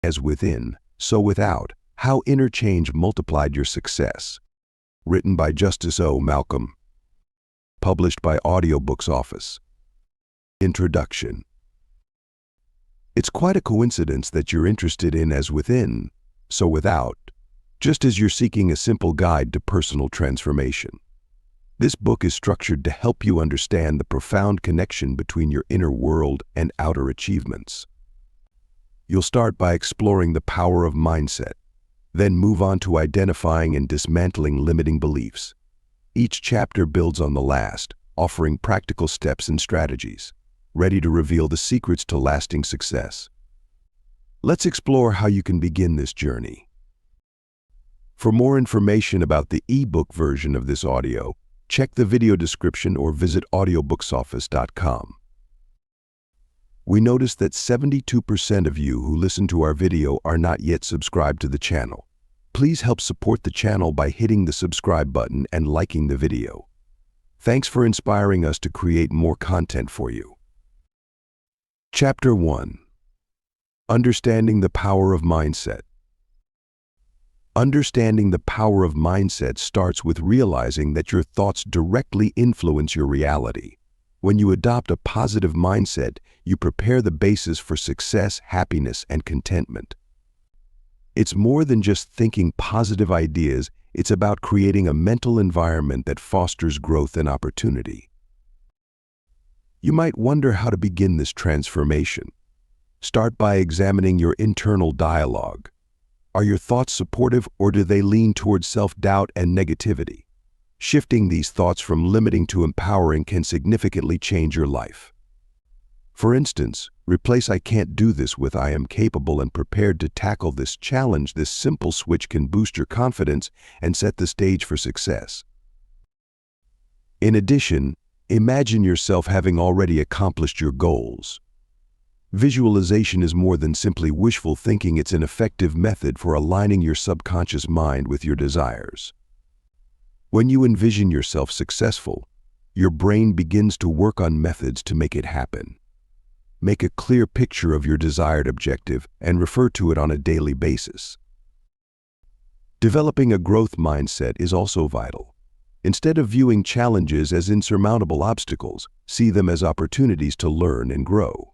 As within, so without, how inner change multiplied your success. Written by Justice O. Malcolm. Published by Audiobooks Office. Introduction. It's quite a coincidence that you're interested in As Within, So Without, just as you're seeking a simple guide to personal transformation. This book is structured to help you understand the profound connection between your inner world and outer achievements. You'll start by exploring the power of mindset, then move on to identifying and dismantling limiting beliefs. Each chapter builds on the last, offering practical steps and strategies, ready to reveal the secrets to lasting success. Let's explore how you can begin this journey. For more information about the ebook version of this audio, check the video description or visit audiobooksoffice.com. We noticed that 72% of you who listen to our video are not yet subscribed to the channel. Please help support the channel by hitting the subscribe button and liking the video. Thanks for inspiring us to create more content for you. Chapter 1. Understanding the Power of Mindset. Understanding the power of mindset starts with realizing that your thoughts directly influence your reality. When you adopt a positive mindset, you prepare the basis for success, happiness, and contentment. It's more than just thinking positive ideas, it's about creating a mental environment that fosters growth and opportunity. You might wonder how to begin this transformation. Start by examining your internal dialogue. Are your thoughts supportive, or do they lean towards self-doubt and negativity? Shifting these thoughts from limiting to empowering can significantly change your life. For instance, replace "I can't do this" with "I am capable and prepared to tackle this challenge." This simple switch can boost your confidence and set the stage for success. In addition, imagine yourself having already accomplished your goals. Visualization is more than simply wishful thinking. It's an effective method for aligning your subconscious mind with your desires. When you envision yourself successful, your brain begins to work on methods to make it happen. Make a clear picture of your desired objective and refer to it on a daily basis. Developing a growth mindset is also vital. Instead of viewing challenges as insurmountable obstacles, see them as opportunities to learn and grow.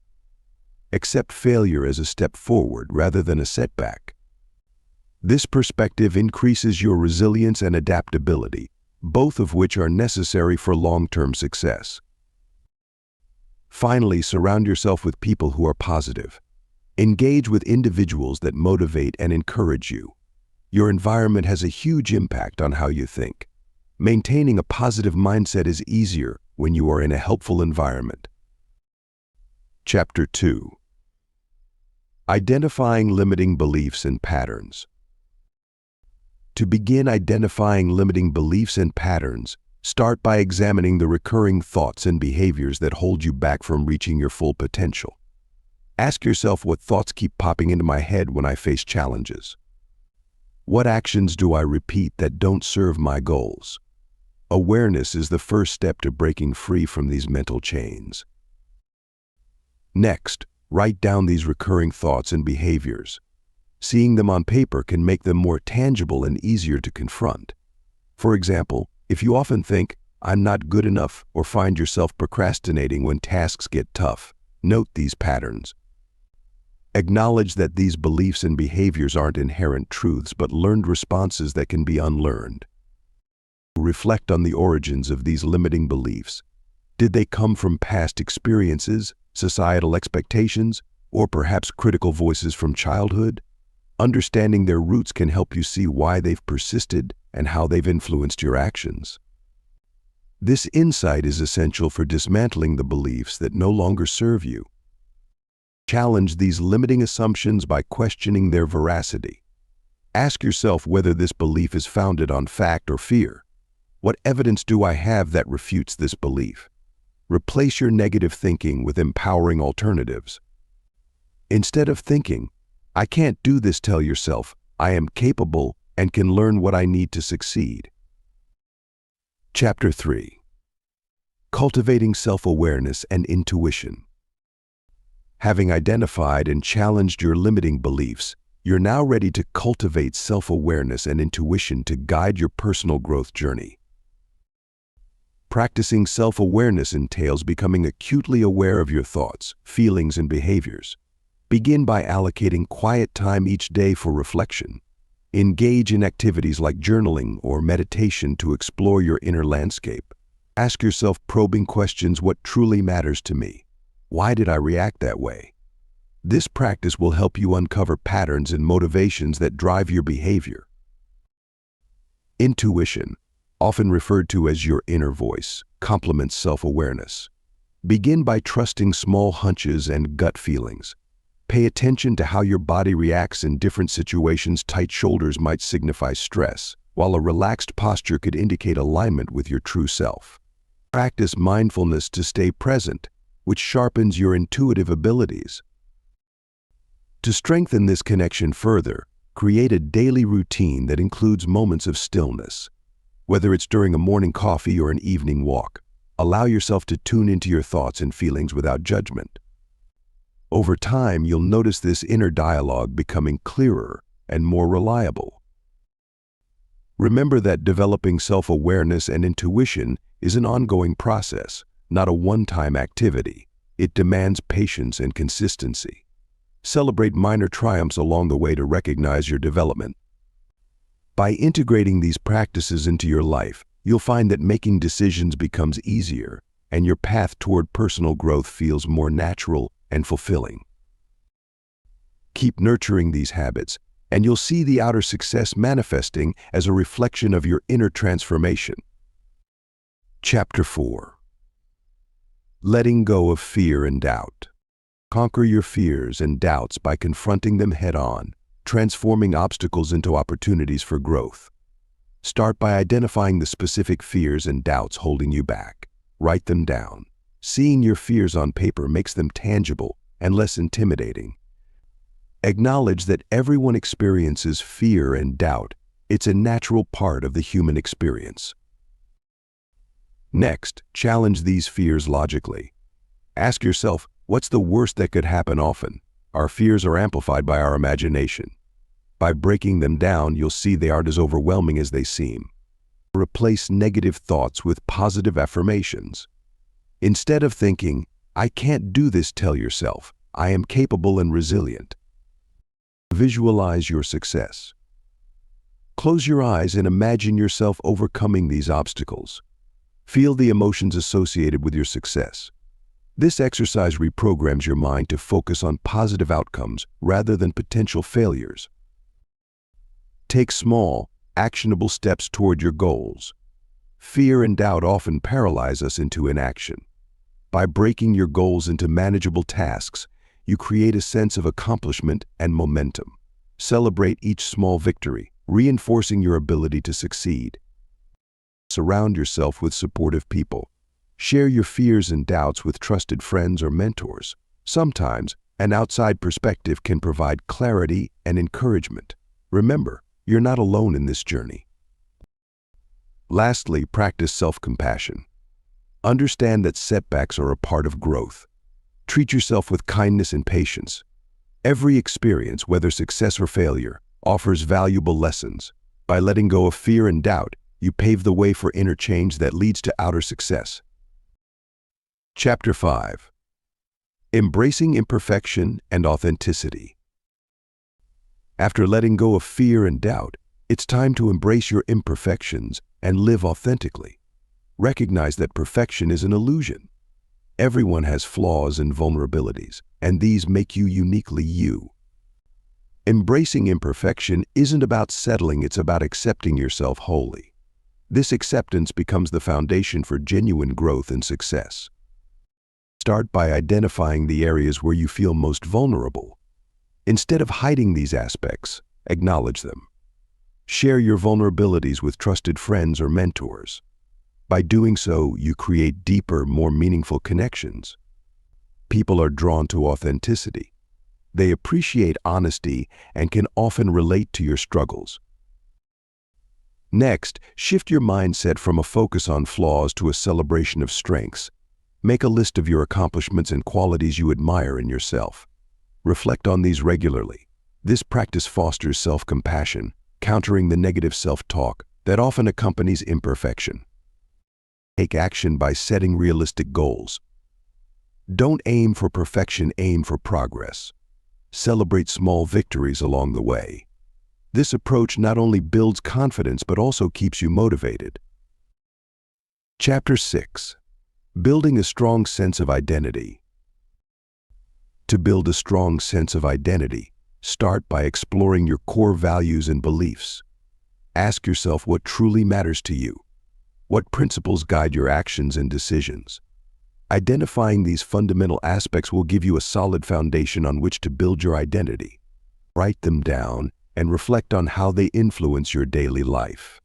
Accept failure as a step forward rather than a setback. This perspective increases your resilience and adaptability, both of which are necessary for long-term success. Finally, surround yourself with people who are positive. Engage with individuals that motivate and encourage you. Your environment has a huge impact on how you think. Maintaining a positive mindset is easier when you are in a helpful environment. Chapter 2. Identifying limiting beliefs and patterns. To begin identifying limiting beliefs and patterns, start by examining the recurring thoughts and behaviors that hold you back from reaching your full potential. Ask yourself, what thoughts keep popping into my head when I face challenges? What actions do I repeat that don't serve my goals? Awareness is the first step to breaking free from these mental chains. Next, write down these recurring thoughts and behaviors. Seeing them on paper can make them more tangible and easier to confront. For example, if you often think, "I'm not good enough," or find yourself procrastinating when tasks get tough, note these patterns. Acknowledge that these beliefs and behaviors aren't inherent truths but learned responses that can be unlearned. Reflect on the origins of these limiting beliefs. Did they come from past experiences, societal expectations, or perhaps critical voices from childhood? Understanding their roots can help you see why they've persisted and how they've influenced your actions. This insight is essential for dismantling the beliefs that no longer serve you. Challenge these limiting assumptions by questioning their veracity. Ask yourself whether this belief is founded on fact or fear. What evidence do I have that refutes this belief? Replace your negative thinking with empowering alternatives. Instead of thinking, "I can't do this," tell yourself, "I am capable and can learn what I need to succeed." Chapter 3. Cultivating self-awareness and intuition. Having identified and challenged your limiting beliefs, you're now ready to cultivate self-awareness and intuition to guide your personal growth journey. Practicing self-awareness entails becoming acutely aware of your thoughts, feelings, and behaviors. Begin by allocating quiet time each day for reflection. Engage in activities like journaling or meditation to explore your inner landscape. Ask yourself probing questions: what truly matters to me? Why did I react that way? This practice will help you uncover patterns and motivations that drive your behavior. Intuition, often referred to as your inner voice, complements self-awareness. Begin by trusting small hunches and gut feelings. Pay attention to how your body reacts in different situations. Tight shoulders might signify stress, while a relaxed posture could indicate alignment with your true self. Practice mindfulness to stay present, which sharpens your intuitive abilities. To strengthen this connection further, create a daily routine that includes moments of stillness. Whether it's during a morning coffee or an evening walk, allow yourself to tune into your thoughts and feelings without judgment. Over time, you'll notice this inner dialogue becoming clearer and more reliable. Remember that developing self-awareness and intuition is an ongoing process, not a one-time activity. It demands patience and consistency. Celebrate minor triumphs along the way to recognize your development. By integrating these practices into your life, you'll find that making decisions becomes easier, and your path toward personal growth feels more natural and fulfilling. Keep nurturing these habits, and you'll see the outer success manifesting as a reflection of your inner transformation. Chapter 4. Letting go of fear and doubt. Conquer your fears and doubts by confronting them head-on, transforming obstacles into opportunities for growth. Start by identifying the specific fears and doubts holding you back. Write them down. Seeing your fears on paper makes them tangible and less intimidating. Acknowledge that everyone experiences fear and doubt. It's a natural part of the human experience. Next, challenge these fears logically. Ask yourself, what's the worst that could happen? Often, our fears are amplified by our imagination. By breaking them down, you'll see they aren't as overwhelming as they seem. Replace negative thoughts with positive affirmations. Instead of thinking, "I can't do this," tell yourself, "I am capable and resilient." Visualize your success. Close your eyes and imagine yourself overcoming these obstacles. Feel the emotions associated with your success. This exercise reprograms your mind to focus on positive outcomes rather than potential failures. Take small, actionable steps toward your goals. Fear and doubt often paralyze us into inaction. By breaking your goals into manageable tasks, you create a sense of accomplishment and momentum. Celebrate each small victory, reinforcing your ability to succeed. Surround yourself with supportive people. Share your fears and doubts with trusted friends or mentors. Sometimes, an outside perspective can provide clarity and encouragement. Remember, you're not alone in this journey. Lastly, practice self-compassion. Understand that setbacks are a part of growth. Treat yourself with kindness and patience. Every experience, whether success or failure, offers valuable lessons. By letting go of fear and doubt, you pave the way for inner change that leads to outer success. Chapter 5. Embracing imperfection and authenticity. After letting go of fear and doubt, it's time to embrace your imperfections and live authentically. Recognize that perfection is an illusion. Everyone has flaws and vulnerabilities, and these make you uniquely you. Embracing imperfection isn't about settling, it's about accepting yourself wholly. This acceptance becomes the foundation for genuine growth and success. Start by identifying the areas where you feel most vulnerable. Instead of hiding these aspects, acknowledge them. Share your vulnerabilities with trusted friends or mentors. By doing so, you create deeper, more meaningful connections. People are drawn to authenticity. They appreciate honesty and can often relate to your struggles. Next, shift your mindset from a focus on flaws to a celebration of strengths. Make a list of your accomplishments and qualities you admire in yourself. Reflect on these regularly. This practice fosters self-compassion, countering the negative self-talk that often accompanies imperfection. Take action by setting realistic goals. Don't aim for perfection, aim for progress. Celebrate small victories along the way. This approach not only builds confidence but also keeps you motivated. Chapter 6. Building a strong sense of identity. To build a strong sense of identity, start by exploring your core values and beliefs. Ask yourself what truly matters to you. What principles guide your actions and decisions? Identifying these fundamental aspects will give you a solid foundation on which to build your identity. Write them down and reflect on how they influence your daily life.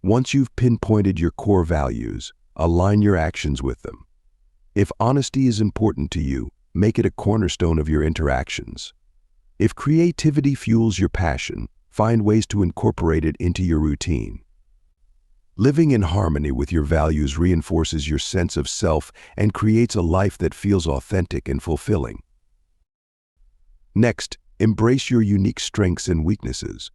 Once you've pinpointed your core values, align your actions with them. If honesty is important to you, make it a cornerstone of your interactions. If creativity fuels your passion, find ways to incorporate it into your routine. Living in harmony with your values reinforces your sense of self and creates a life that feels authentic and fulfilling. Next, embrace your unique strengths and weaknesses.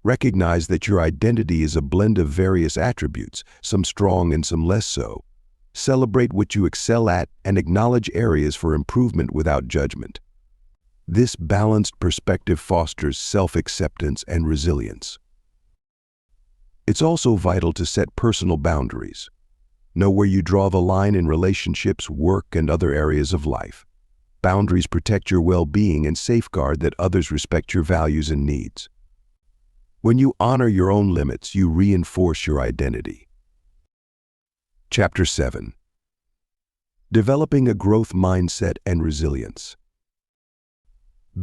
Recognize that your identity is a blend of various attributes, some strong and some less so. Celebrate what you excel at and acknowledge areas for improvement without judgment. This balanced perspective fosters self-acceptance and resilience. It's also vital to set personal boundaries. Know where you draw the line in relationships, work, and other areas of life. Boundaries protect your well-being and safeguard that others respect your values and needs. When you honor your own limits, you reinforce your identity. Chapter 7. Developing a growth mindset and resilience.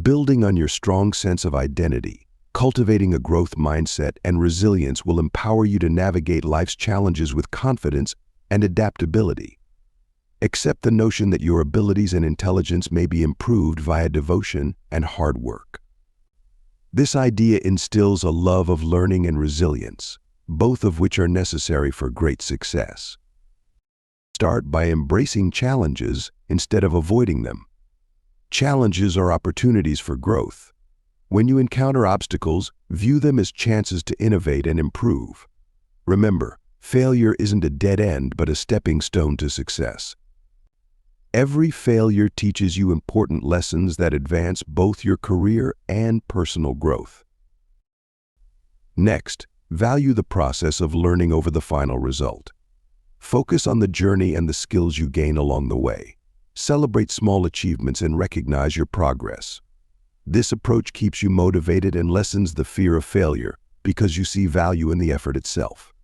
Building on your strong sense of identity, cultivating a growth mindset and resilience will empower you to navigate life's challenges with confidence and adaptability. Accept the notion that your abilities and intelligence may be improved via devotion and hard work. This idea instills a love of learning and resilience, both of which are necessary for great success. Start by embracing challenges instead of avoiding them. Challenges are opportunities for growth. When you encounter obstacles, view them as chances to innovate and improve. Remember, failure isn't a dead end but a stepping stone to success. Every failure teaches you important lessons that advance both your career and personal growth. Next, value the process of learning over the final result. Focus on the journey and the skills you gain along the way. Celebrate small achievements and recognize your progress. This approach keeps you motivated and lessens the fear of failure because you see value in the effort itself.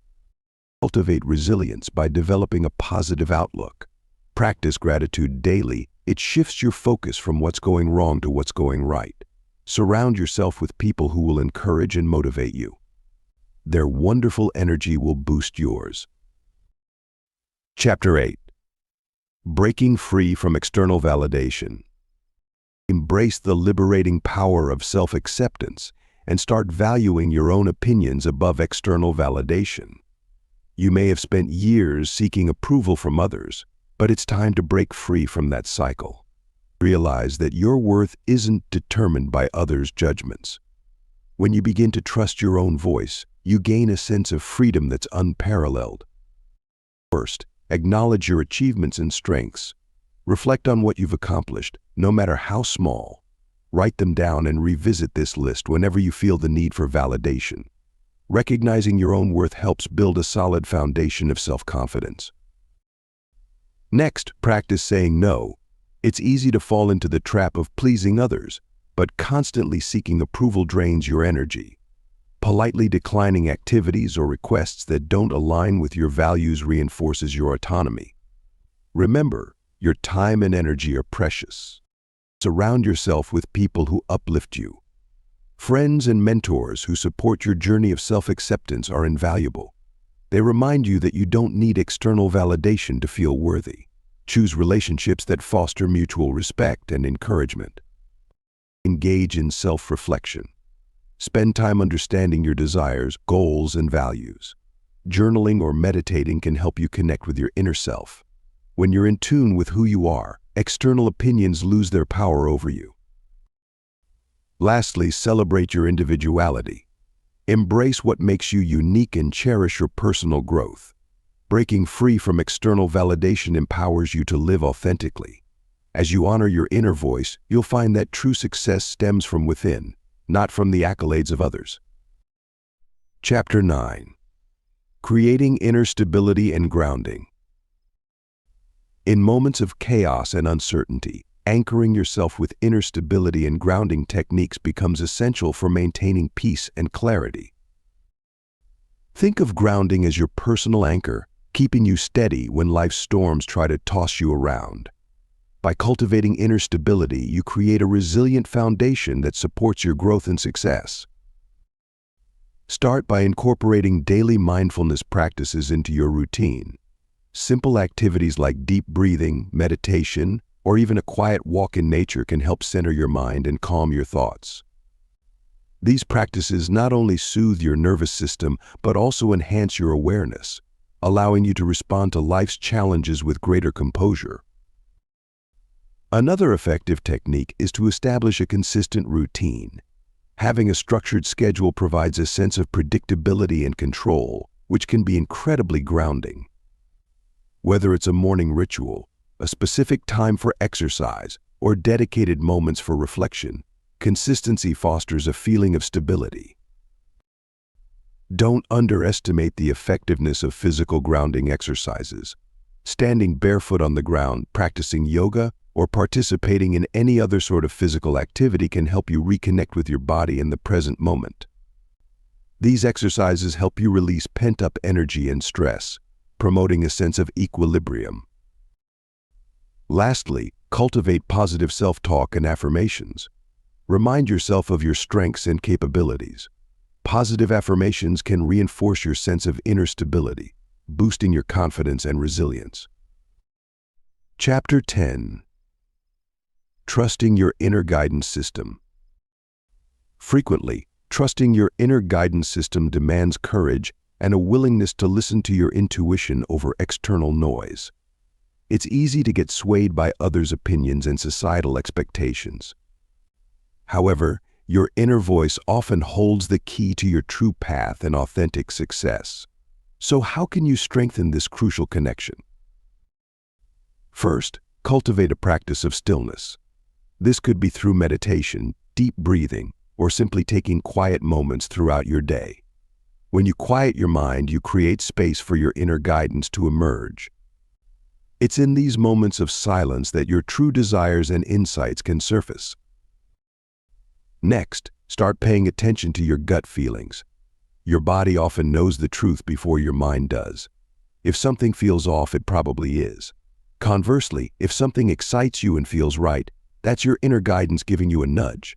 Cultivate resilience by developing a positive outlook. Practice gratitude daily. It shifts your focus from what's going wrong to what's going right. Surround yourself with people who will encourage and motivate you. Their wonderful energy will boost yours. Chapter 8. Breaking free from external validation. Embrace the liberating power of self-acceptance and start valuing your own opinions above external validation. You may have spent years seeking approval from others, but it's time to break free from that cycle. Realize that your worth isn't determined by others' judgments. When you begin to trust your own voice, you gain a sense of freedom that's unparalleled. First, acknowledge your achievements and strengths. Reflect on what you've accomplished, no matter how small. Write them down and revisit this list whenever you feel the need for validation. Recognizing your own worth helps build a solid foundation of self-confidence. Next, practice saying no. It's easy to fall into the trap of pleasing others, but constantly seeking approval drains your energy. Politely declining activities or requests that don't align with your values reinforces your autonomy. Remember, your time and energy are precious. Surround yourself with people who uplift you. Friends and mentors who support your journey of self-acceptance are invaluable. They remind you that you don't need external validation to feel worthy. Choose relationships that foster mutual respect and encouragement. Engage in self-reflection. Spend time understanding your desires, goals, and values. Journaling or meditating can help you connect with your inner self. When you're in tune with who you are, external opinions lose their power over you. Lastly, celebrate your individuality. Embrace what makes you unique and cherish your personal growth. Breaking free from external validation empowers you to live authentically. As you honor your inner voice, you'll find that true success stems from within, not from the accolades of others. Chapter 9. Creating Inner Stability and Grounding. In moments of chaos and uncertainty, anchoring yourself with inner stability and grounding techniques becomes essential for maintaining peace and clarity. Think of grounding as your personal anchor, keeping you steady when life's storms try to toss you around. By cultivating inner stability, you create a resilient foundation that supports your growth and success. Start by incorporating daily mindfulness practices into your routine. Simple activities like deep breathing, meditation, or even a quiet walk in nature can help center your mind and calm your thoughts. These practices not only soothe your nervous system, but also enhance your awareness, allowing you to respond to life's challenges with greater composure. Another effective technique is to establish a consistent routine. Having a structured schedule provides a sense of predictability and control, which can be incredibly grounding. Whether it's a morning ritual, a specific time for exercise, or dedicated moments for reflection, consistency fosters a feeling of stability. Don't underestimate the effectiveness of physical grounding exercises. Standing barefoot on the ground, practicing yoga, or participating in any other sort of physical activity can help you reconnect with your body in the present moment. These exercises help you release pent-up energy and stress, promoting a sense of equilibrium. Lastly, cultivate positive self-talk and affirmations. Remind yourself of your strengths and capabilities. Positive affirmations can reinforce your sense of inner stability, boosting your confidence and resilience. Chapter 10. Trusting your inner guidance system. Frequently, trusting your inner guidance system demands courage and a willingness to listen to your intuition over external noise. It's easy to get swayed by others' opinions and societal expectations. However, your inner voice often holds the key to your true path and authentic success. So how can you strengthen this crucial connection? First, cultivate a practice of stillness. This could be through meditation, deep breathing, or simply taking quiet moments throughout your day. When you quiet your mind, you create space for your inner guidance to emerge. It's in these moments of silence that your true desires and insights can surface. Next, start paying attention to your gut feelings. Your body often knows the truth before your mind does. If something feels off, it probably is. Conversely, if something excites you and feels right, that's your inner guidance giving you a nudge.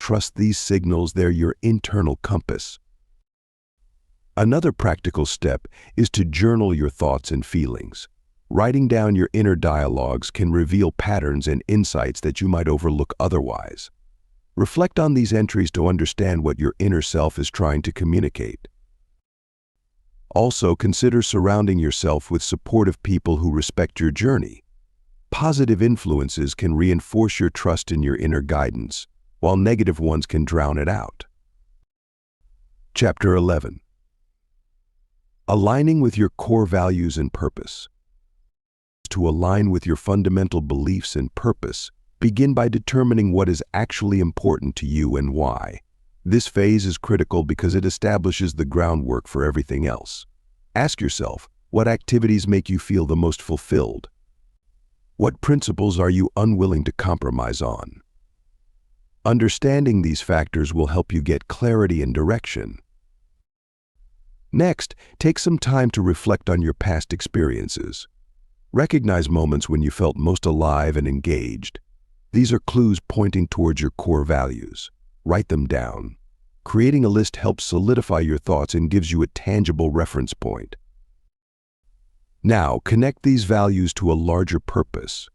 Trust these signals, they're your internal compass. Another practical step is to journal your thoughts and feelings. Writing down your inner dialogues can reveal patterns and insights that you might overlook otherwise. Reflect on these entries to understand what your inner self is trying to communicate. Also, consider surrounding yourself with supportive people who respect your journey. Positive influences can reinforce your trust in your inner guidance, while negative ones can drown it out. Chapter 11. Aligning with your core values and purpose. To align with your fundamental beliefs and purpose, begin by determining what is actually important to you and why. This phase is critical because it establishes the groundwork for everything else. Ask yourself, what activities make you feel the most fulfilled? What principles are you unwilling to compromise on? Understanding these factors will help you get clarity and direction. Next, take some time to reflect on your past experiences. Recognize moments when you felt most alive and engaged. These are clues pointing towards your core values. Write them down. Creating a list helps solidify your thoughts and gives you a tangible reference point. Now, connect these values to a larger purpose.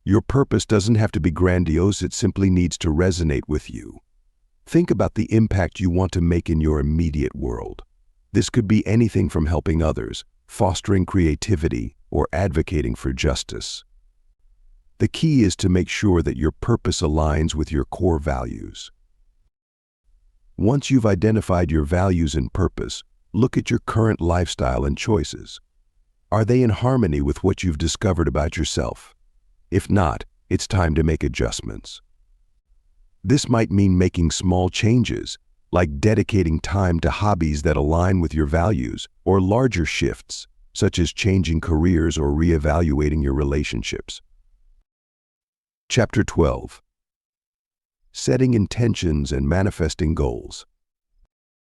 Your purpose doesn't have to be grandiose, it simply needs to resonate with you. Think about the impact you want to make in your immediate world. This could be anything from helping others, fostering creativity, or advocating for justice. The key is to make sure that your purpose aligns with your core values. Once you've identified your values and purpose, look at your current lifestyle and choices. Are they in harmony with what you've discovered about yourself? If not, it's time to make adjustments. This might mean making small changes, like dedicating time to hobbies that align with your values, or larger shifts, such as changing careers or reevaluating your relationships. Chapter 12. Setting intentions and manifesting goals.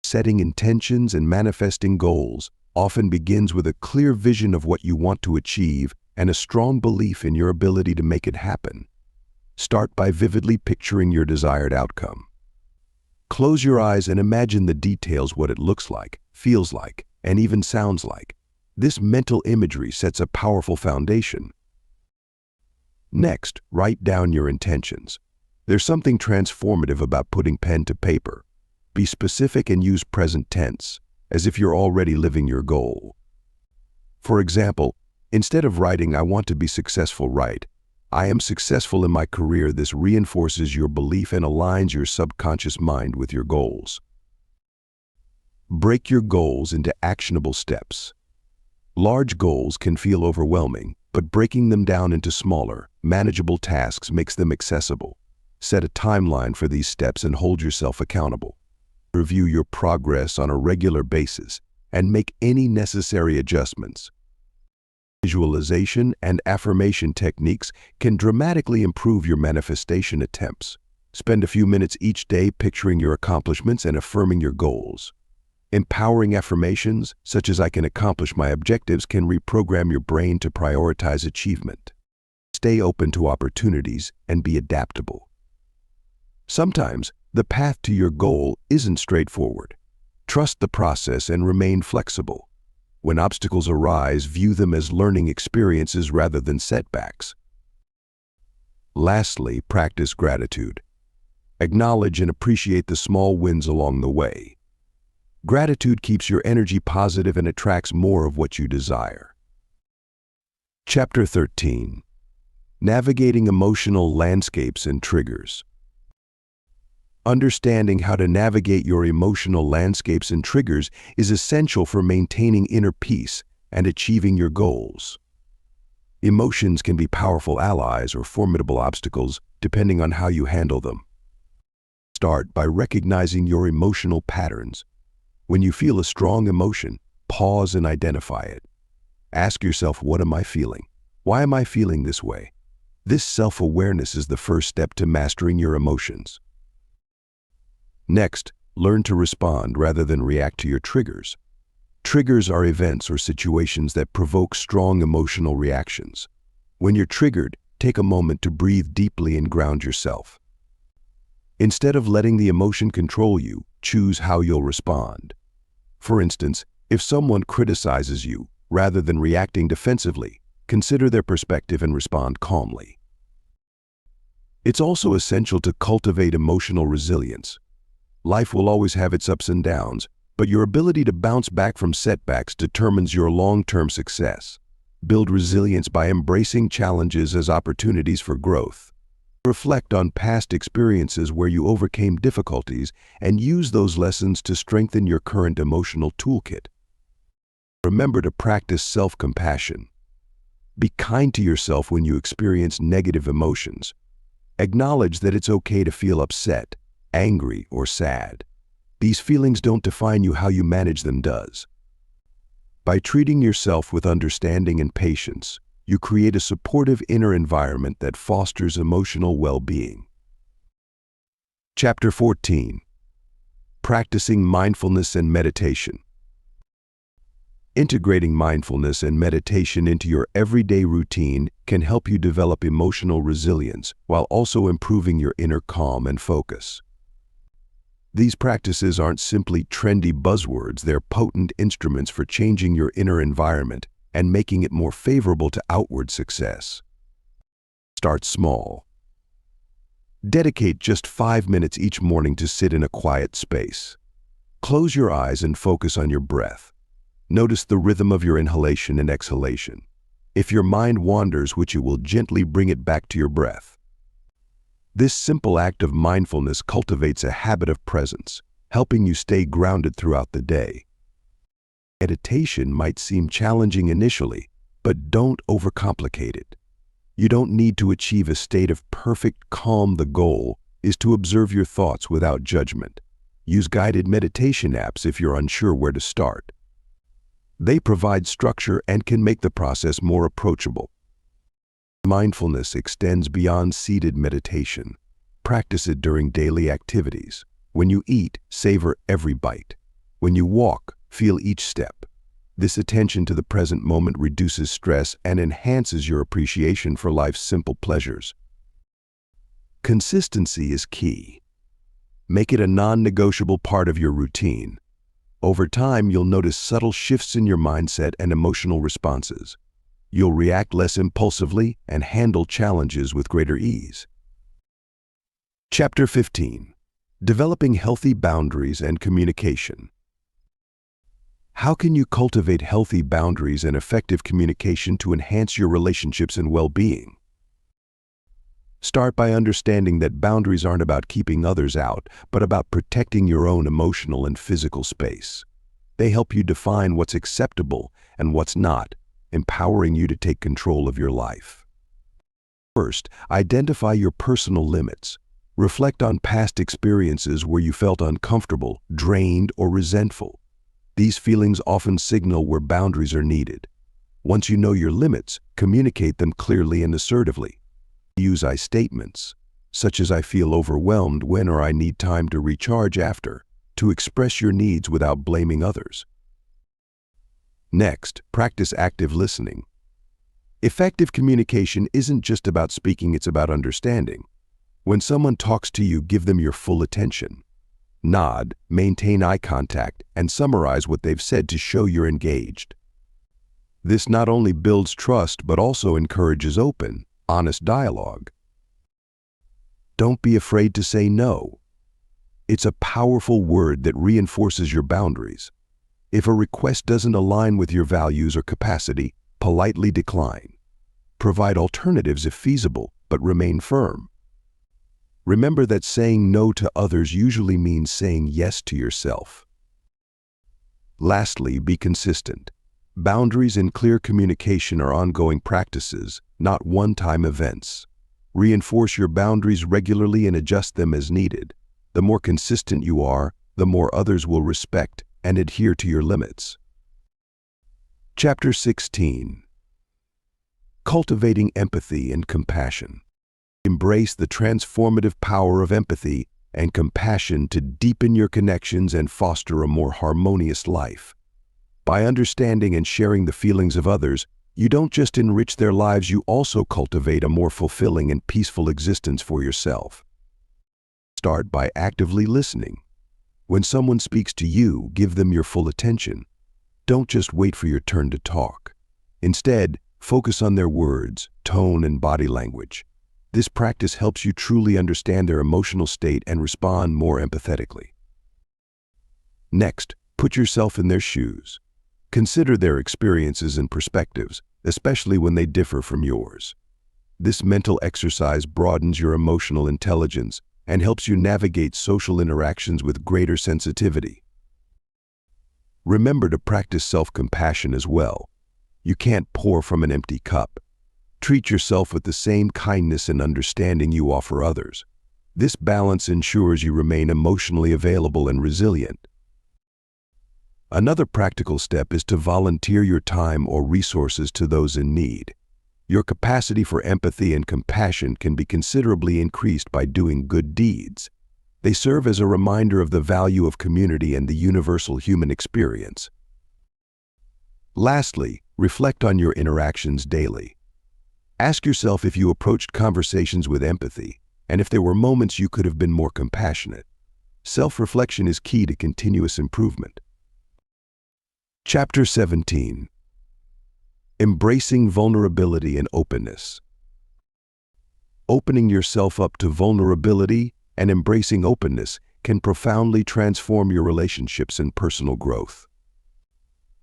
Setting intentions and manifesting goals often begins with a clear vision of what you want to achieve and a strong belief in your ability to make it happen. Start by vividly picturing your desired outcome. Close your eyes and imagine the details, what it looks like, feels like, and even sounds like. This mental imagery sets a powerful foundation. Next, write down your intentions. There's something transformative about putting pen to paper. Be specific and use present tense, as if you're already living your goal. For example, instead of writing, "I want to be successful," write, "I am successful in my career." This reinforces your belief and aligns your subconscious mind with your goals. Break your goals into actionable steps. Large goals can feel overwhelming, but breaking them down into smaller, manageable tasks makes them accessible. Set a timeline for these steps and hold yourself accountable. Review your progress on a regular basis and make any necessary adjustments. Visualization and affirmation techniques can dramatically improve your manifestation attempts. Spend a few minutes each day picturing your accomplishments and affirming your goals. Empowering affirmations, such as "I can accomplish my objectives," can reprogram your brain to prioritize achievement. Stay open to opportunities and be adaptable. Sometimes, the path to your goal isn't straightforward. Trust the process and remain flexible. When obstacles arise, view them as learning experiences rather than setbacks. Lastly, practice gratitude. Acknowledge and appreciate the small wins along the way. Gratitude keeps your energy positive and attracts more of what you desire. Chapter 13. Navigating emotional landscapes and triggers. Understanding how to navigate your emotional landscapes and triggers is essential for maintaining inner peace and achieving your goals. Emotions can be powerful allies or formidable obstacles, depending on how you handle them. Start by recognizing your emotional patterns. When you feel a strong emotion, pause and identify it. Ask yourself, what am I feeling? Why am I feeling this way? This self-awareness is the first step to mastering your emotions. Next, learn to respond rather than react to your triggers. Triggers are events or situations that provoke strong emotional reactions. When you're triggered, take a moment to breathe deeply and ground yourself. Instead of letting the emotion control you, choose how you'll respond. For instance, if someone criticizes you, rather than reacting defensively, consider their perspective and respond calmly. It's also essential to cultivate emotional resilience. Life will always have its ups and downs, but your ability to bounce back from setbacks determines your long-term success. Build resilience by embracing challenges as opportunities for growth. Reflect on past experiences where you overcame difficulties and use those lessons to strengthen your current emotional toolkit. Remember to practice self-compassion. Be kind to yourself when you experience negative emotions. Acknowledge that it's okay to feel upset, angry, or sad. These feelings don't define you. How you manage them does. By treating yourself with understanding and patience, you create a supportive inner environment that fosters emotional well-being. Chapter 14. Practicing mindfulness and meditation. Integrating mindfulness and meditation into your everyday routine can help you develop emotional resilience while also improving your inner calm and focus. These practices aren't simply trendy buzzwords, they're potent instruments for changing your inner environment and making it more favorable to outward success. Start small. Dedicate just 5 minutes each morning to sit in a quiet space. Close your eyes and focus on your breath. Notice the rhythm of your inhalation and exhalation. If your mind wanders, which it will gently bring it back to your breath. This simple act of mindfulness cultivates a habit of presence, helping you stay grounded throughout the day. Meditation might seem challenging initially, but don't overcomplicate it. You don't need to achieve a state of perfect calm. The goal is to observe your thoughts without judgment. Use guided meditation apps if you're unsure where to start. They provide structure and can make the process more approachable. Mindfulness extends beyond seated meditation. Practice it during daily activities. When you eat, savor every bite. When you walk, feel each step. This attention to the present moment reduces stress and enhances your appreciation for life's simple pleasures. Consistency is key. Make it a non-negotiable part of your routine. Over time, you'll notice subtle shifts in your mindset and emotional responses. You'll react less impulsively and handle challenges with greater ease. Chapter 15. Developing healthy boundaries and communication. How can you cultivate healthy boundaries and effective communication to enhance your relationships and well-being? Start by understanding that boundaries aren't about keeping others out, but about protecting your own emotional and physical space. They help you define what's acceptable and what's not, empowering you to take control of your life. First, identify your personal limits. Reflect on past experiences where you felt uncomfortable, drained, or resentful. These feelings often signal where boundaries are needed. Once you know your limits, communicate them clearly and assertively. Use I statements, such as "I feel overwhelmed when" or "I need time to recharge after," to express your needs without blaming others. Next, practice active listening. Effective communication isn't just about speaking, it's about understanding. When someone talks to you, give them your full attention. Nod, maintain eye contact, and summarize what they've said to show you're engaged. This not only builds trust, but also encourages open, honest dialogue. Don't be afraid to say no. It's a powerful word that reinforces your boundaries. If a request doesn't align with your values or capacity, politely decline. Provide alternatives if feasible, but remain firm. Remember that saying no to others usually means saying yes to yourself. Lastly, be consistent. Boundaries and clear communication are ongoing practices, not one-time events. Reinforce your boundaries regularly and adjust them as needed. The more consistent you are, the more others will respect and adhere to your limits. Chapter 16. Cultivating empathy and compassion. Embrace the transformative power of empathy and compassion to deepen your connections and foster a more harmonious life. By understanding and sharing the feelings of others, you don't just enrich their lives, you also cultivate a more fulfilling and peaceful existence for yourself. Start by actively listening. When someone speaks to you, give them your full attention. Don't just wait for your turn to talk. Instead, focus on their words, tone, and body language. This practice helps you truly understand their emotional state and respond more empathetically. Next, put yourself in their shoes. Consider their experiences and perspectives, especially when they differ from yours. This mental exercise broadens your emotional intelligence and helps you navigate social interactions with greater sensitivity. Remember to practice self-compassion as well. You can't pour from an empty cup. Treat yourself with the same kindness and understanding you offer others. This balance ensures you remain emotionally available and resilient. Another practical step is to volunteer your time or resources to those in need. Your capacity for empathy and compassion can be considerably increased by doing good deeds. They serve as a reminder of the value of community and the universal human experience. Lastly, reflect on your interactions daily. Ask yourself if you approached conversations with empathy, and if there were moments you could have been more compassionate. Self-reflection is key to continuous improvement. Chapter 17. Embracing vulnerability and openness. Opening yourself up to vulnerability and embracing openness can profoundly transform your relationships and personal growth.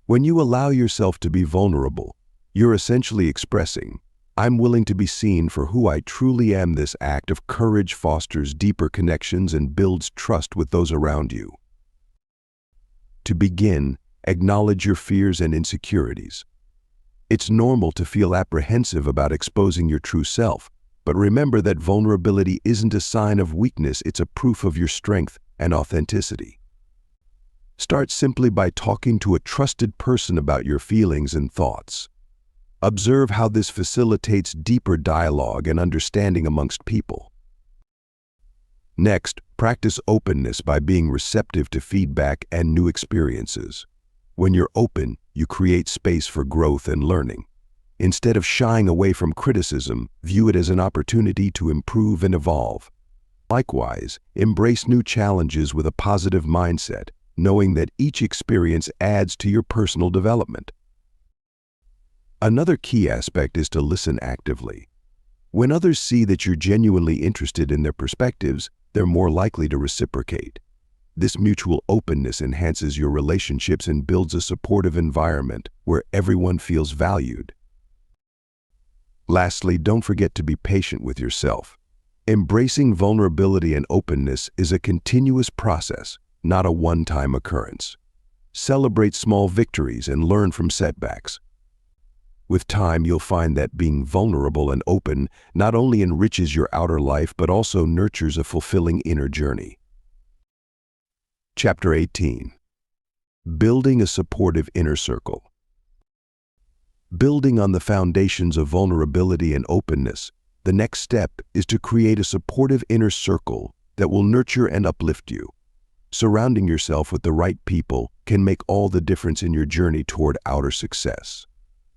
When you allow yourself to be vulnerable, you're essentially expressing, "I'm willing to be seen for who I truly am." This act of courage fosters deeper connections and builds trust with those around you. To begin, acknowledge your fears and insecurities. It's normal to feel apprehensive about exposing your true self, but remember that vulnerability isn't a sign of weakness, it's a proof of your strength and authenticity. Start simply by talking to a trusted person about your feelings and thoughts. Observe how this facilitates deeper dialogue and understanding amongst people. Next, practice openness by being receptive to feedback and new experiences. When you're open, you create space for growth and learning. Instead of shying away from criticism, view it as an opportunity to improve and evolve. Likewise, embrace new challenges with a positive mindset, knowing that each experience adds to your personal development. Another key aspect is to listen actively. When others see that you're genuinely interested in their perspectives, they're more likely to reciprocate. This mutual openness enhances your relationships and builds a supportive environment where everyone feels valued. Lastly, don't forget to be patient with yourself. Embracing vulnerability and openness is a continuous process, not a one-time occurrence. Celebrate small victories and learn from setbacks. With time, you'll find that being vulnerable and open not only enriches your outer life but also nurtures a fulfilling inner journey. Chapter 18. Building a supportive inner circle. Building on the foundations of vulnerability and openness, the next step is to create a supportive inner circle that will nurture and uplift you. Surrounding yourself with the right people can make all the difference in your journey toward outer success.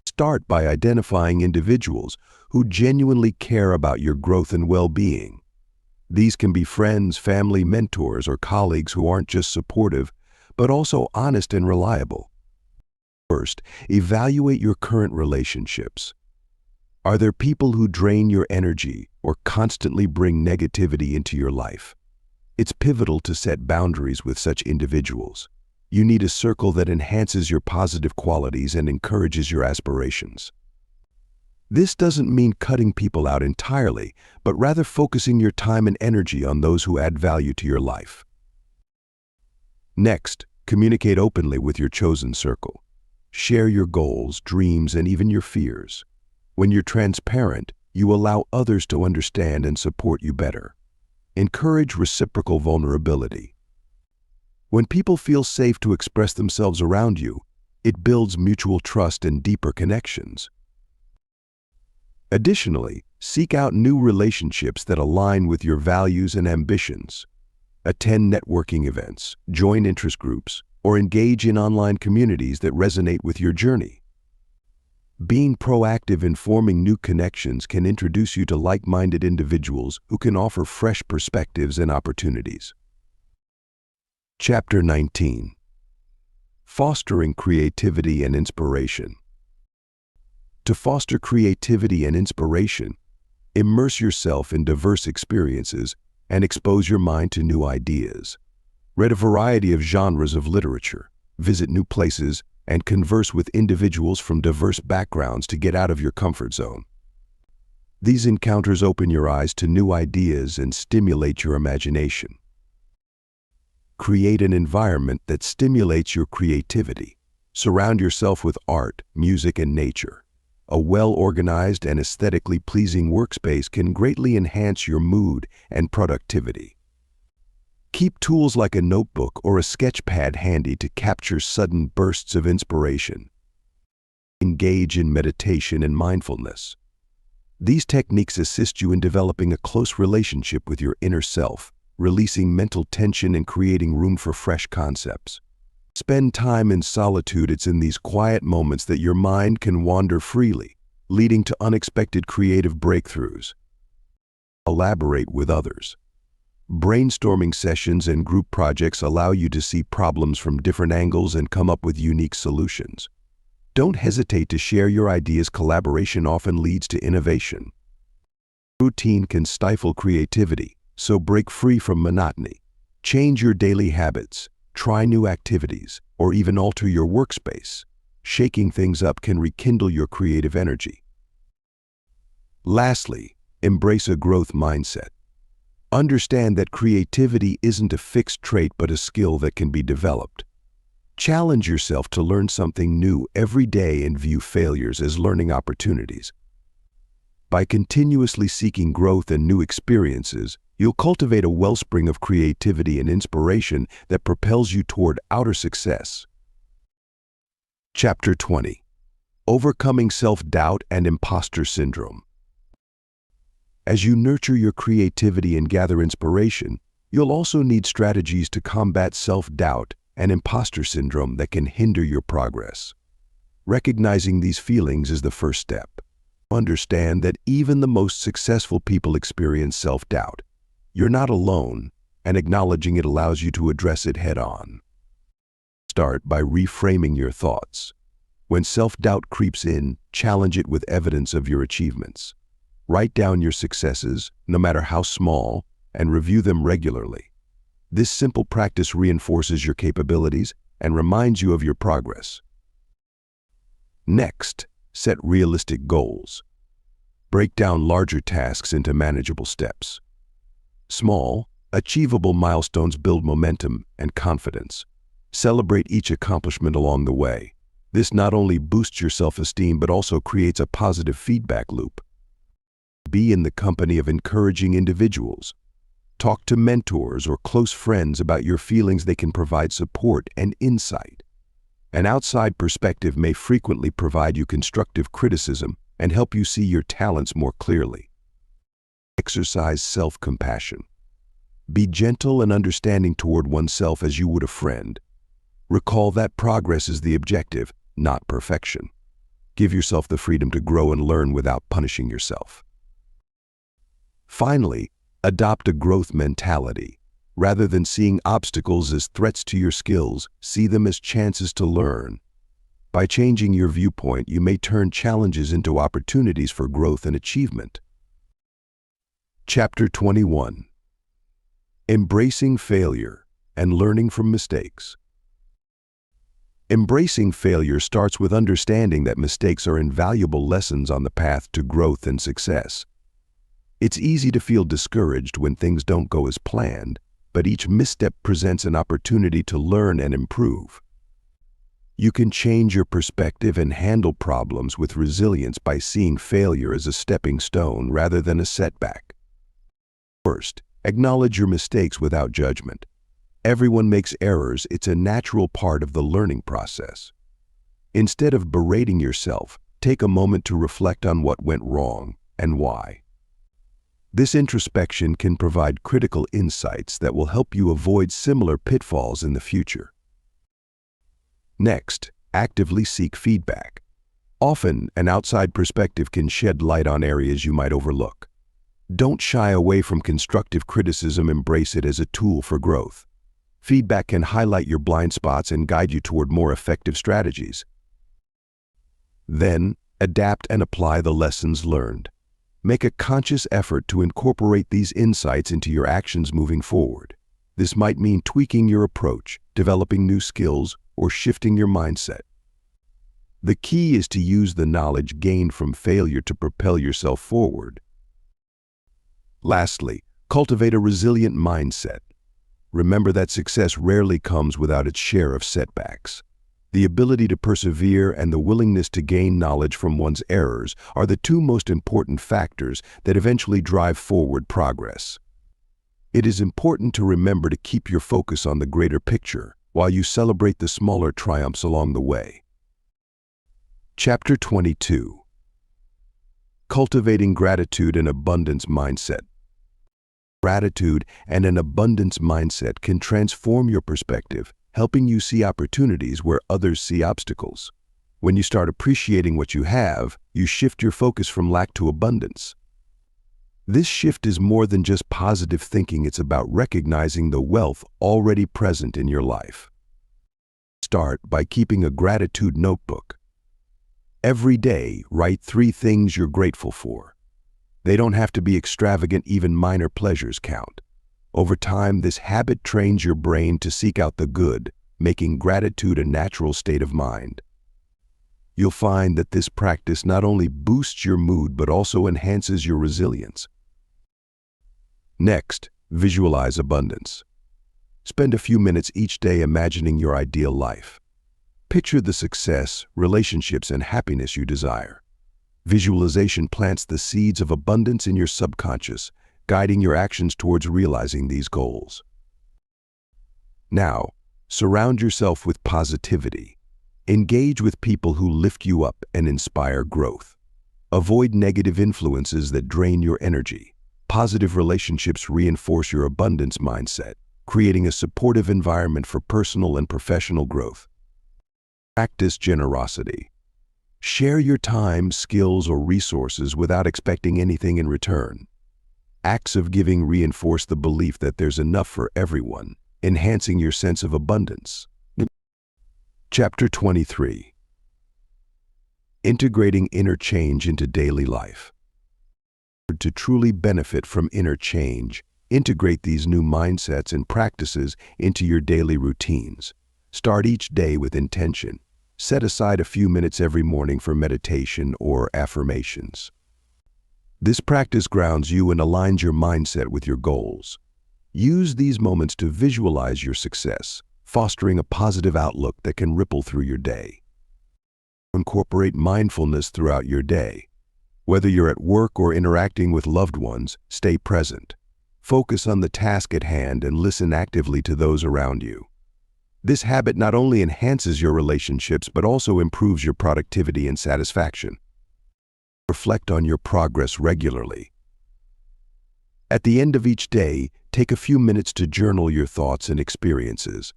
Start by identifying individuals who genuinely care about your growth and well-being. These can be friends, family, mentors, or colleagues who aren't just supportive, but also honest and reliable. First, evaluate your current relationships. Are there people who drain your energy or constantly bring negativity into your life? It's pivotal to set boundaries with such individuals. You need a circle that enhances your positive qualities and encourages your aspirations. This doesn't mean cutting people out entirely, but rather focusing your time and energy on those who add value to your life. Next, communicate openly with your chosen circle. Share your goals, dreams, and even your fears. When you're transparent, you allow others to understand and support you better. Encourage reciprocal vulnerability. When people feel safe to express themselves around you, it builds mutual trust and deeper connections. Additionally, seek out new relationships that align with your values and ambitions. Attend networking events, join interest groups, or engage in online communities that resonate with your journey. Being proactive in forming new connections can introduce you to like-minded individuals who can offer fresh perspectives and opportunities. Chapter 19. Fostering creativity and inspiration. To foster creativity and inspiration, immerse yourself in diverse experiences and expose your mind to new ideas. Read a variety of genres of literature, visit new places, and converse with individuals from diverse backgrounds to get out of your comfort zone. These encounters open your eyes to new ideas and stimulate your imagination. Create an environment that stimulates your creativity. Surround yourself with art, music, and nature. A well-organized and aesthetically pleasing workspace can greatly enhance your mood and productivity. Keep tools like a notebook or a sketch pad handy to capture sudden bursts of inspiration. Engage in meditation and mindfulness. These techniques assist you in developing a close relationship with your inner self, releasing mental tension and creating room for fresh concepts. Spend time in solitude. It's in these quiet moments that your mind can wander freely, leading to unexpected creative breakthroughs. Collaborate with others. Brainstorming sessions and group projects allow you to see problems from different angles and come up with unique solutions. Don't hesitate to share your ideas. Collaboration often leads to innovation. Routine can stifle creativity, so break free from monotony. Change your daily habits, try new activities, or even alter your workspace. shaking things up can rekindle your creative energy. Lastly, embrace a growth mindset. Understand that creativity isn't a fixed trait but a skill that can be developed. Challenge yourself to learn something new every day and view failures as learning opportunities. By continuously seeking growth and new experiences, you'll cultivate a wellspring of creativity and inspiration that propels you toward outer success. Chapter 20. Overcoming Self-Doubt and Imposter Syndrome. As you nurture your creativity and gather inspiration, you'll also need strategies to combat self-doubt and imposter syndrome that can hinder your progress. Recognizing these feelings is the first step. Understand that even the most successful people experience self-doubt. You're not alone, and acknowledging it allows you to address it head-on. Start by reframing your thoughts. When self-doubt creeps in, challenge it with evidence of your achievements. Write down your successes, no matter how small, and review them regularly. This simple practice reinforces your capabilities and reminds you of your progress. Next, set realistic goals. Break down larger tasks into manageable steps. Small, achievable milestones build momentum and confidence. Celebrate each accomplishment along the way. This not only boosts your self-esteem but also creates a positive feedback loop. Be in the company of encouraging individuals. Talk to mentors or close friends about your feelings. They can provide support and insight. An outside perspective may frequently provide you constructive criticism and help you see your talents more clearly. Exercise self-compassion. Be gentle and understanding toward oneself as you would a friend. Recall that progress is the objective, not perfection. Give yourself the freedom to grow and learn without punishing yourself. Finally, adopt a growth mentality. Rather than seeing obstacles as threats to your skills, see them as chances to learn. By changing your viewpoint, you may turn challenges into opportunities for growth and achievement. Chapter 21. Embracing Failure and Learning from Mistakes. Embracing failure starts with understanding that mistakes are invaluable lessons on the path to growth and success. It's easy to feel discouraged when things don't go as planned, but each misstep presents an opportunity to learn and improve. You can change your perspective and handle problems with resilience by seeing failure as a stepping stone rather than a setback. First, acknowledge your mistakes without judgment. Everyone makes errors. It's a natural part of the learning process. Instead of berating yourself, take a moment to reflect on what went wrong and why. This introspection can provide critical insights that will help you avoid similar pitfalls in the future. Next, actively seek feedback. Often, an outside perspective can shed light on areas you might overlook. Don't shy away from constructive criticism. Embrace it as a tool for growth. Feedback can highlight your blind spots and guide you toward more effective strategies. Then, adapt and apply the lessons learned. Make a conscious effort to incorporate these insights into your actions moving forward. This might mean tweaking your approach, developing new skills, or shifting your mindset. The key is to use the knowledge gained from failure to propel yourself forward. Lastly, cultivate a resilient mindset. Remember that success rarely comes without its share of setbacks. The ability to persevere and the willingness to gain knowledge from one's errors are the two most important factors that eventually drive forward progress. It is important to remember to keep your focus on the greater picture while you celebrate the smaller triumphs along the way. Chapter 22. Cultivating Gratitude and Abundance Mindset. Gratitude and an abundance mindset can transform your perspective, helping you see opportunities where others see obstacles. When you start appreciating what you have, you shift your focus from lack to abundance. This shift is more than just positive thinking. It's about recognizing the wealth already present in your life. Start by keeping a gratitude notebook. Every day, write 3 things you're grateful for. They don't have to be extravagant. Even minor pleasures count. Over time, this habit trains your brain to seek out the good, making gratitude a natural state of mind. You'll find that this practice not only boosts your mood but also enhances your resilience. Next, visualize abundance. Spend a few minutes each day imagining your ideal life. Picture the success, relationships, and happiness you desire. Visualization plants the seeds of abundance in your subconscious, guiding your actions towards realizing these goals. Now, surround yourself with positivity. Engage with people who lift you up and inspire growth. Avoid negative influences that drain your energy. Positive relationships reinforce your abundance mindset, creating a supportive environment for personal and professional growth. Practice generosity. Share your time, skills, or resources without expecting anything in return. Acts of giving reinforce the belief that there's enough for everyone, enhancing your sense of abundance. Chapter 23. Integrating inner change into daily life. To truly benefit from inner change, integrate these new mindsets and practices into your daily routines. Start each day with intention. Set aside a few minutes every morning for meditation or affirmations. This practice grounds you and aligns your mindset with your goals. Use these moments to visualize your success, fostering a positive outlook that can ripple through your day. Incorporate mindfulness throughout your day. Whether you're at work or interacting with loved ones, stay present. Focus on the task at hand and listen actively to those around you. This habit not only enhances your relationships but also improves your productivity and satisfaction. Reflect on your progress regularly. At the end of each day, take a few minutes to journal your thoughts and experiences.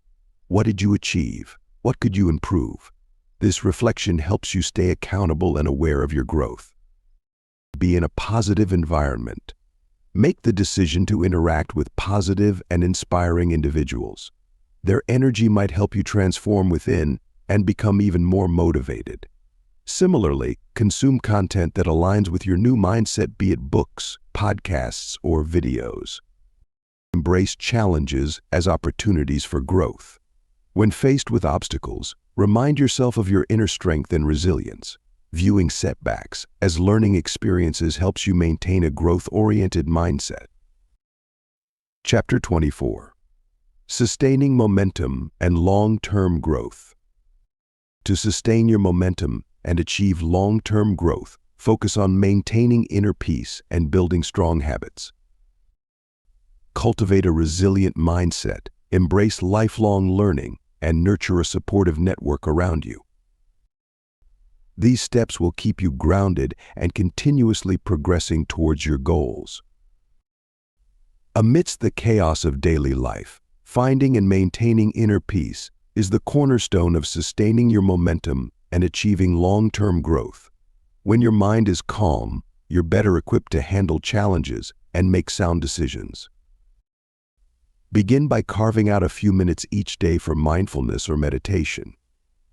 What did you achieve? What could you improve? This reflection helps you stay accountable and aware of your growth. Be in a positive environment. Make the decision to interact with positive and inspiring individuals. Their energy might help you transform within and become even more motivated. Similarly, consume content that aligns with your new mindset, be it books, podcasts, or videos. Embrace challenges as opportunities for growth. When faced with obstacles, remind yourself of your inner strength and resilience. Viewing setbacks as learning experiences helps you maintain a growth-oriented mindset. Chapter 24. Sustaining momentum and long-term growth. To sustain your momentum and achieve long-term growth, focus on maintaining inner peace and building strong habits. Cultivate a resilient mindset, embrace lifelong learning, and nurture a supportive network around you. These steps will keep you grounded and continuously progressing towards your goals. Amidst the chaos of daily life, finding and maintaining inner peace is the cornerstone of sustaining your momentum and achieving long-term growth. When your mind is calm, you're better equipped to handle challenges and make sound decisions. Begin by carving out a few minutes each day for mindfulness or meditation.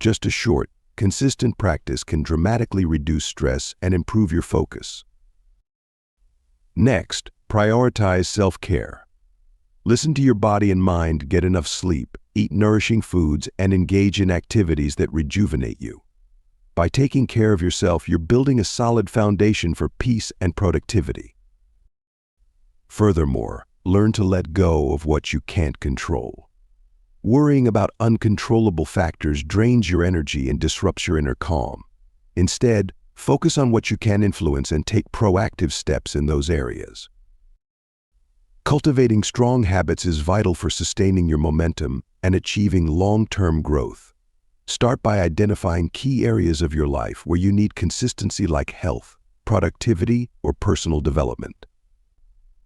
Just a short, consistent practice can dramatically reduce stress and improve your focus. Next, prioritize self-care. Listen to your body and mind, get enough sleep, eat nourishing foods, and engage in activities that rejuvenate you. By taking care of yourself, you're building a solid foundation for peace and productivity. Furthermore, learn to let go of what you can't control. Worrying about uncontrollable factors drains your energy and disrupts your inner calm. Instead, focus on what you can influence and take proactive steps in those areas. Cultivating strong habits is vital for sustaining your momentum and achieving long-term growth. Start by identifying key areas of your life where you need consistency, like health, productivity, or personal development.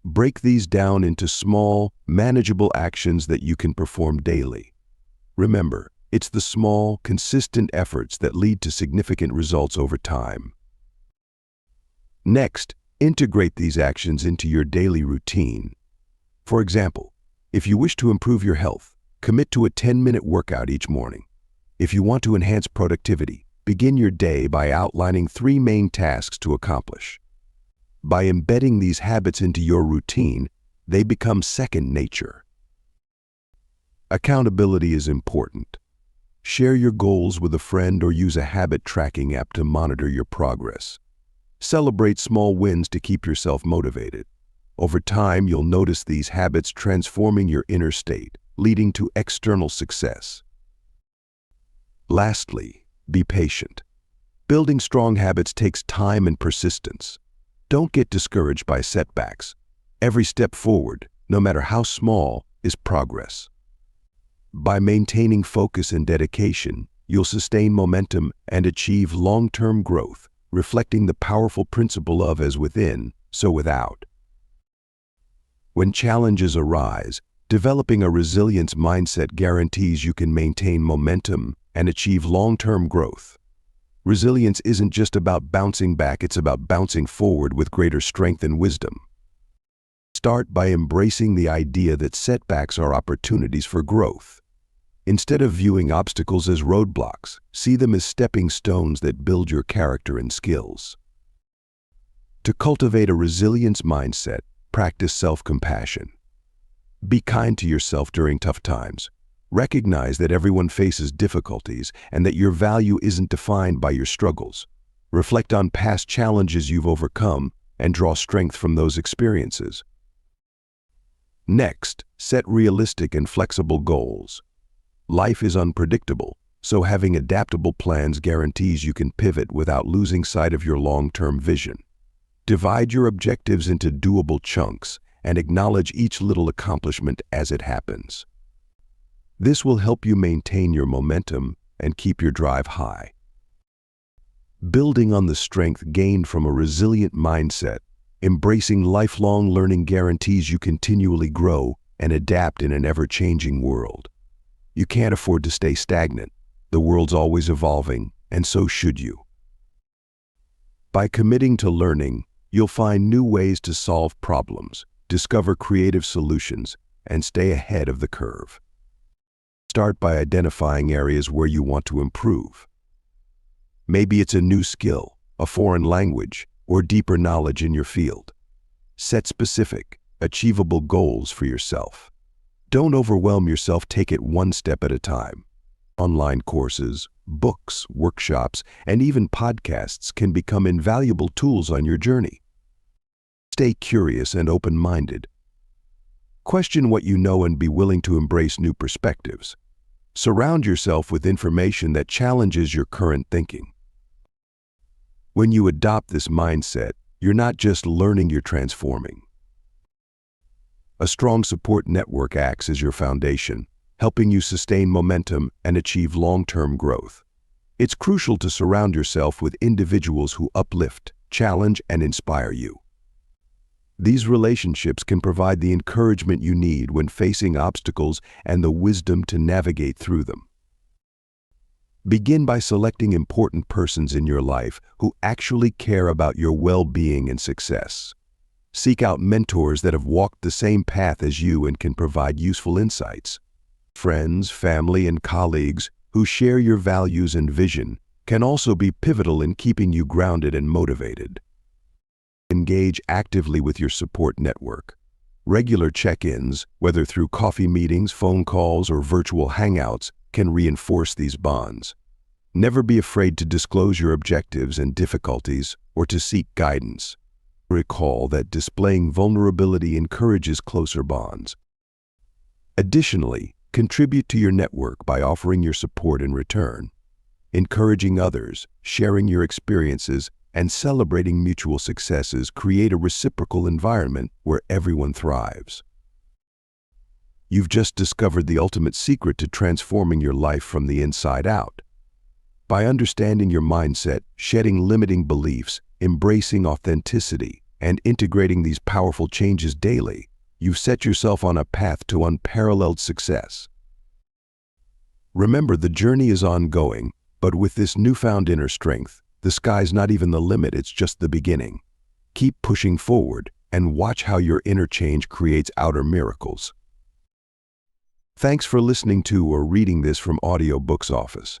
Break these down into small, manageable actions that you can perform daily. Remember, it's the small, consistent efforts that lead to significant results over time. Next, integrate these actions into your daily routine. For example, if you wish to improve your health, commit to a 10-minute workout each morning. If you want to enhance productivity, begin your day by outlining 3 main tasks to accomplish. By embedding these habits into your routine, they become second nature. Accountability is important. Share your goals with a friend or use a habit tracking app to monitor your progress. Celebrate small wins to keep yourself motivated. Over time, you'll notice these habits transforming your inner state, leading to external success. Lastly, be patient. Building strong habits takes time and persistence. Don't get discouraged by setbacks. Every step forward, no matter how small, is progress. By maintaining focus and dedication, you'll sustain momentum and achieve long-term growth, reflecting the powerful principle of as within, so without. When challenges arise, developing a resilience mindset guarantees you can maintain momentum and achieve long-term growth. Resilience isn't just about bouncing back, it's about bouncing forward with greater strength and wisdom. Start by embracing the idea that setbacks are opportunities for growth. Instead of viewing obstacles as roadblocks, see them as stepping stones that build your character and skills. To cultivate a resilience mindset, practice self-compassion. Be kind to yourself during tough times. Recognize that everyone faces difficulties and that your value isn't defined by your struggles. Reflect on past challenges you've overcome and draw strength from those experiences. Next, set realistic and flexible goals. Life is unpredictable, so having adaptable plans guarantees you can pivot without losing sight of your long-term vision. Divide your objectives into doable chunks and acknowledge each little accomplishment as it happens. This will help you maintain your momentum and keep your drive high. Building on the strength gained from a resilient mindset, embracing lifelong learning guarantees you continually grow and adapt in an ever-changing world. You can't afford to stay stagnant. The world's always evolving, and so should you. By committing to learning, you'll find new ways to solve problems, discover creative solutions, and stay ahead of the curve. Start by identifying areas where you want to improve. Maybe it's a new skill, a foreign language, or deeper knowledge in your field. Set specific, achievable goals for yourself. Don't overwhelm yourself, take it one step at a time. Online courses, books, workshops, and even podcasts can become invaluable tools on your journey. Stay curious and open-minded. Question what you know and be willing to embrace new perspectives. Surround yourself with information that challenges your current thinking. When you adopt this mindset, you're not just learning, you're transforming. A strong support network acts as your foundation, helping you sustain momentum and achieve long-term growth. It's crucial to surround yourself with individuals who uplift, challenge, and inspire you. These relationships can provide the encouragement you need when facing obstacles and the wisdom to navigate through them. Begin by selecting important persons in your life who actually care about your well-being and success. Seek out mentors that have walked the same path as you and can provide useful insights. Friends, family, and colleagues who share your values and vision can also be pivotal in keeping you grounded and motivated. Engage actively with your support network. Regular check-ins, whether through coffee meetings, phone calls, or virtual hangouts, can reinforce these bonds. Never be afraid to disclose your objectives and difficulties or to seek guidance. Recall that displaying vulnerability encourages closer bonds. Additionally, contribute to your network by offering your support in return. Encouraging others, sharing your experiences, and celebrating mutual successes create a reciprocal environment where everyone thrives. You've just discovered the ultimate secret to transforming your life from the inside out. By understanding your mindset, shedding limiting beliefs, embracing authenticity, and integrating these powerful changes daily, you've set yourself on a path to unparalleled success. Remember, the journey is ongoing, but with this newfound inner strength, the sky's not even the limit, it's just the beginning. Keep pushing forward and watch how your inner change creates outer miracles. Thanks for listening to or reading this from Audiobook's office.